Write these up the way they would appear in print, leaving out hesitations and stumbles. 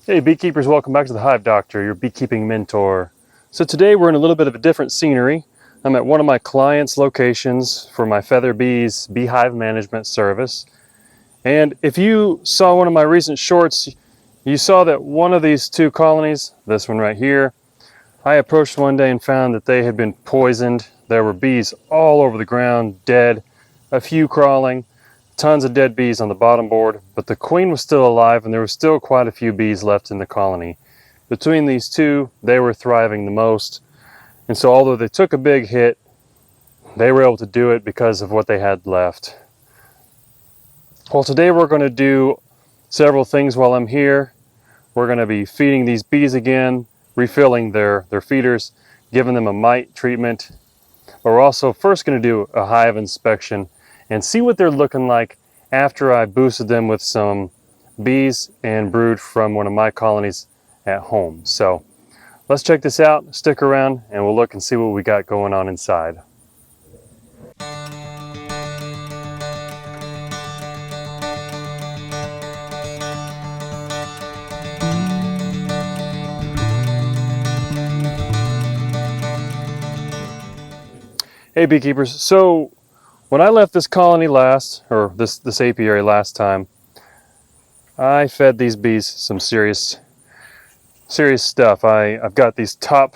Hey beekeepers, welcome back to the Hive Doctor, your beekeeping mentor. So today we're in a little bit of a different scenery. I'm at one of my clients' locations for my Feather Bees Beehive management service. And if you saw one of my recent shorts, you saw that one of these two colonies, this one right here, I approached one day and found that they had been poisoned. There were bees all over the ground, dead, a few crawling. Tons of dead bees on the bottom board, but the queen was still alive and there were still quite a few bees left in the colony. Between these two, they were thriving the most. And so although they took a big hit, they were able to do it because of what they had left. Well, today we're going to do several things while I'm here. We're going to be feeding these bees again, refilling their feeders, giving them a mite treatment. But we're also first going to do a hive inspection and see what they're looking like after I boosted them with some bees and brood from one of my colonies at home. So let's check this out, stick around, and we'll look and see what we got going on inside. Hey beekeepers, so when I left this colony last, or this apiary last time, I fed these bees some serious stuff. I've got these top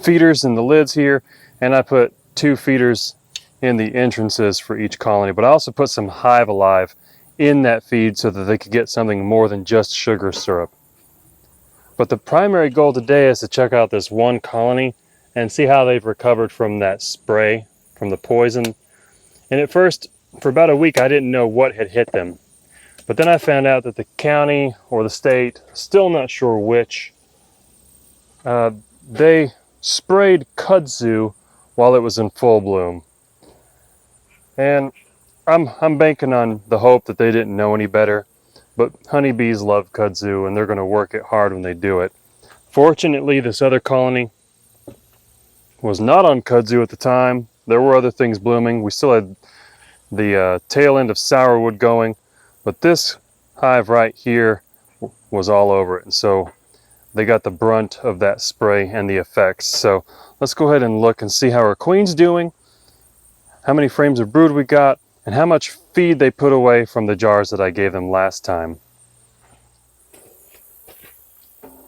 feeders in the lids here, and I put 2 feeders in the entrances for each colony, but I also put some HiveAlive in that feed so that they could get something more than just sugar syrup. But the primary goal today is to check out this one colony and see how they've recovered from that spray, from the poison. And at first, for about a week, I didn't know what had hit them. But then I found out that the county or the state, still not sure which, they sprayed kudzu while it was in full bloom. And I'm banking on the hope that they didn't know any better, but honeybees love kudzu and they're going to work it hard when they do it. Fortunately, this other colony was not on kudzu at the time. There were other things blooming. We still had the tail end of sourwood going, but this hive right here was all over it, and so they got the brunt of that spray and the effects. So let's go ahead and look and see how our queen's doing, how many frames of brood we got, and how much feed they put away from the jars that I gave them last time.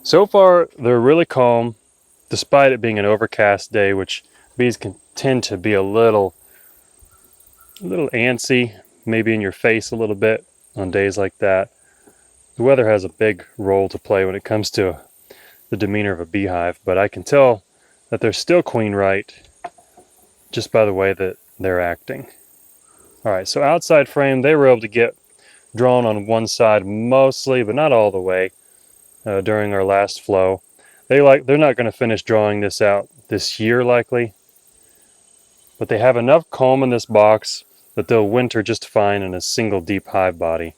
So far, they're really calm, despite it being an overcast day, which bees can tend to be a little antsy, maybe in your face a little bit on days like that. The weather has a big role to play when it comes to the demeanor of a beehive, but I can tell that they're still queen right just by the way that they're acting. All right, so outside frame, they were able to get drawn on one side mostly, but not all the way during our last flow. They're not going to finish drawing this out this year likely, but they have enough comb in this box that they'll winter just fine in a single deep hive body.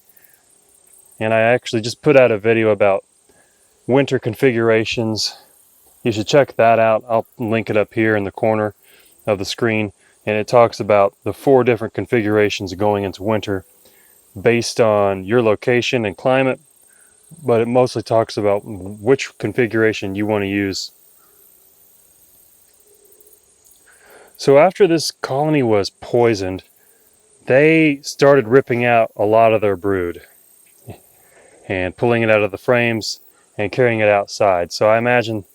And I actually just put out a video about winter configurations. You should check that out. I'll link it up here in the corner of the screen, and it talks about the 4 different configurations going into winter based on your location and climate, but it mostly talks about which configuration you want to use. So after this colony was poisoned, they started ripping out a lot of their brood and pulling it out of the frames and carrying it outside. So I imagine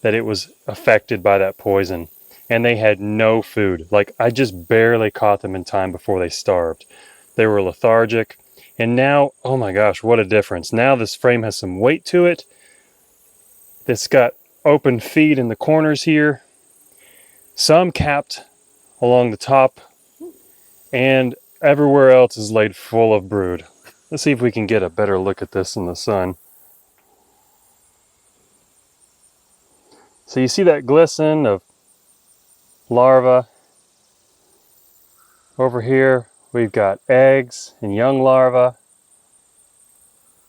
that it was affected by that poison, and they had no food. Like, I just barely caught them in time before they starved. They were lethargic, and now, oh my gosh, what a difference. Now this frame has some weight to it. It's got open feed in the corners here, some capped along the top, and everywhere else is laid full of brood. Let's see if we can get a better look at this in the sun. So you see that glisten of larvae. Over here we've got eggs and young larvae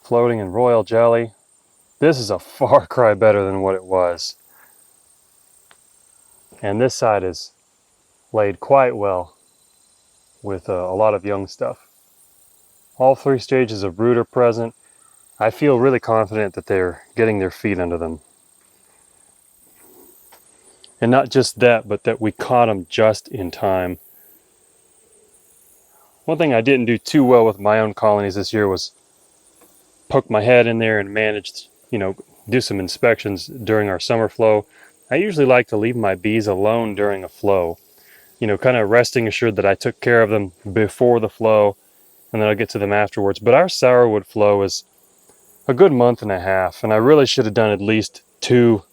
floating in royal jelly. This is a far cry better than what it was. And this side is laid quite well with a lot of young stuff. All 3 stages of brood are present, I feel really confident that they're getting their feet under them. And not just that, but that we caught them just in time. One thing I didn't do too well with my own colonies this year was poke my head in there and managed, do some inspections during our summer flow. I usually like to leave my bees alone during a flow, kind of resting assured that I took care of them before the flow, and then I'll get to them afterwards. But our sourwood flow is a good month and a half, and I really should have done at least 2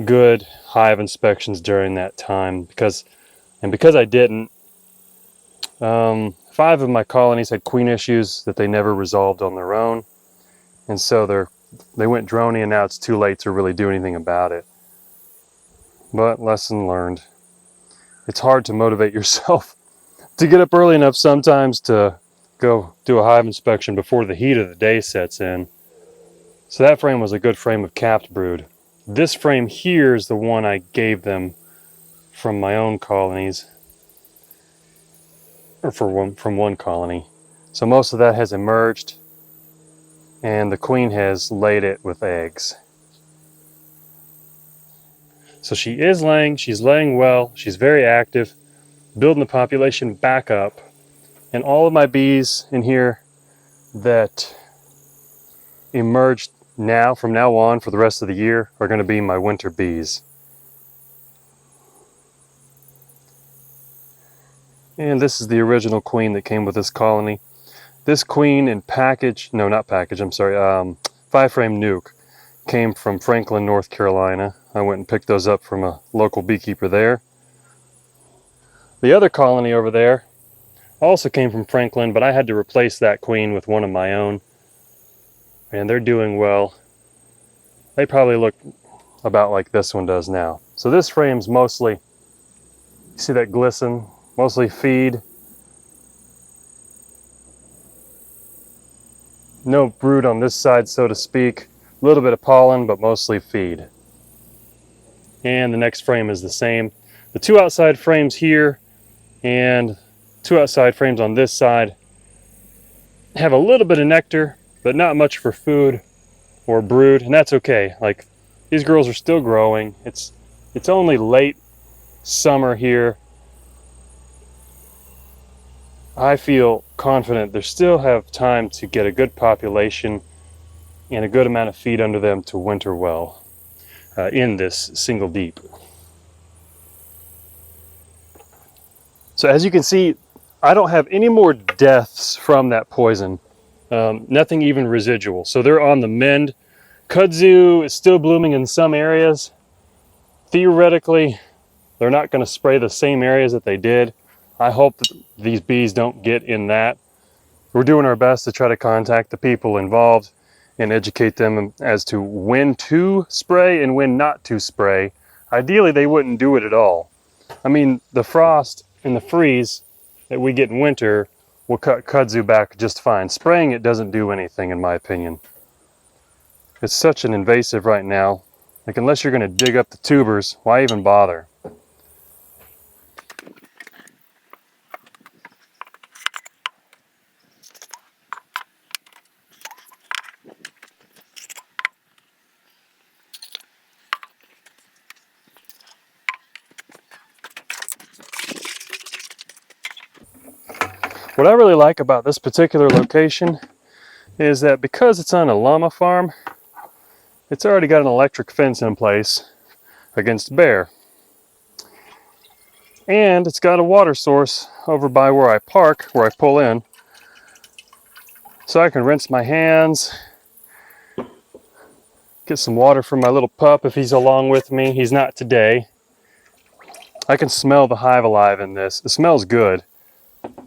good hive inspections during that time, because I didn't, 5 of my colonies had queen issues that they never resolved on their own, and so they went drony, and now it's too late to really do anything about it. But lesson learned. It's hard to motivate yourself to get up early enough sometimes to go do a hive inspection before the heat of the day sets in. So that frame was a good frame of capped brood. This frame here is the one I gave them from my own colonies, or from one colony. So most of that has emerged, and the queen has laid it with eggs. So she is laying, she's laying well, she's very active, building the population back up. And all of my bees in here that emerged from now on for the rest of the year are going to be my winter bees. And this is the original queen that came with this colony. This queen in 5-frame nuke came from Franklin, North Carolina. I went and picked those up from a local beekeeper there. The other colony over there also came from Franklin, but I had to replace that queen with one of my own. And they're doing well. They probably look about like this one does now. So this frame's mostly, you see that glisten? Mostly feed. No brood on this side, so to speak. A little bit of pollen, but mostly feed. And the next frame is the same. The 2 outside frames here and 2 outside frames on this side have a little bit of nectar, but not much for food or brood, and that's okay. Like, these girls are still growing. It's only late summer here. I feel confident they still have time to get a good population and a good amount of feed under them to winter well in this single deep. So as you can see, I don't have any more deaths from that poison. Nothing even residual. So they're on the mend. Kudzu is still blooming in some areas. Theoretically, they're not going to spray the same areas that they did. I hope that these bees don't get in that. We're doing our best to try to contact the people involved and educate them as to when to spray and when not to spray. Ideally, they wouldn't do it at all. I mean, the frost and the freeze that we get in winter will cut kudzu back just fine. Spraying it doesn't do anything, in my opinion. It's such an invasive right now. Like, unless you're going to dig up the tubers, why even bother? What I really like about this particular location is that because it's on a llama farm, it's already got an electric fence in place against bear. And it's got a water source over by where I park, where I pull in, so I can rinse my hands, get some water for my little pup if he's along with me. He's not today. I can smell the HiveAlive in this. It smells good.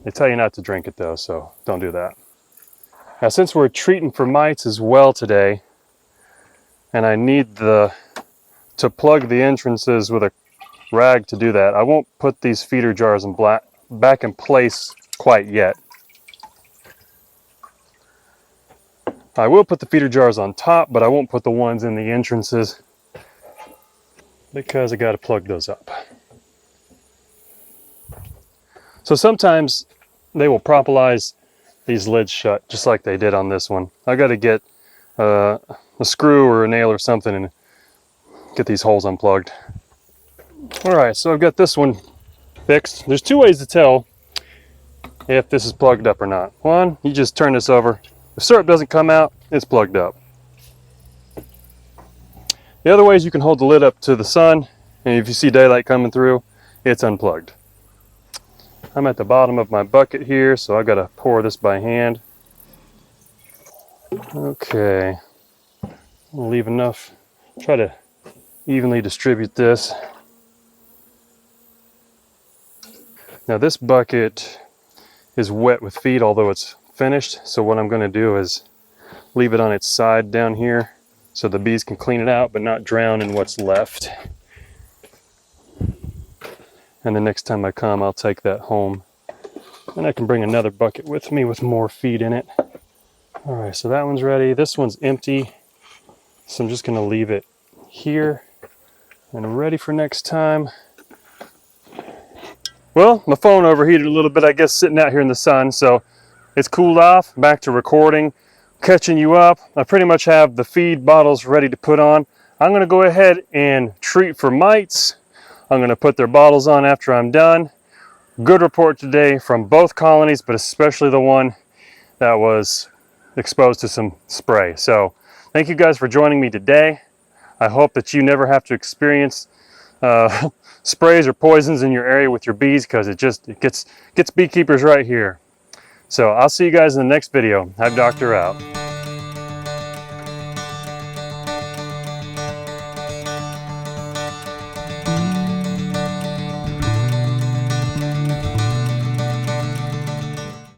They tell you not to drink it though, so don't do that. Now, since we're treating for mites as well today, and I need to plug the entrances with a rag to do that, I won't put these feeder jars back in place quite yet. I will put the feeder jars on top, but I won't put the ones in the entrances because I got to plug those up. So sometimes they will propolize these lids shut, just like they did on this one. I got to get a screw or a nail or something and get these holes unplugged. All right, so I've got this one fixed. There's two ways to tell if this is plugged up or not. One, you just turn this over. If syrup doesn't come out, it's plugged up. The other way is you can hold the lid up to the sun, and if you see daylight coming through, it's unplugged. I'm at the bottom of my bucket here, so I've got to pour this by hand. Okay, I'll leave enough. Try to evenly distribute this. Now this bucket is wet with feed, although it's finished. So what I'm going to do is leave it on its side down here so the bees can clean it out but not drown in what's left. And the next time I come, I'll take that home. And I can bring another bucket with me with more feed in it. All right, so that one's ready. This one's empty. So I'm just going to leave it here and ready for next time. Well, my phone overheated a little bit, I guess, sitting out here in the sun. So it's cooled off, back to recording, catching you up. I pretty much have the feed bottles ready to put on. I'm going to go ahead and treat for mites. I'm going to put their bottles on after I'm done. Good report today from both colonies, but especially the one that was exposed to some spray. So thank you guys for joining me today. I hope that you never have to experience sprays or poisons in your area with your bees, because it gets beekeepers right here. So I'll see you guys in the next video. Hive Doctor out.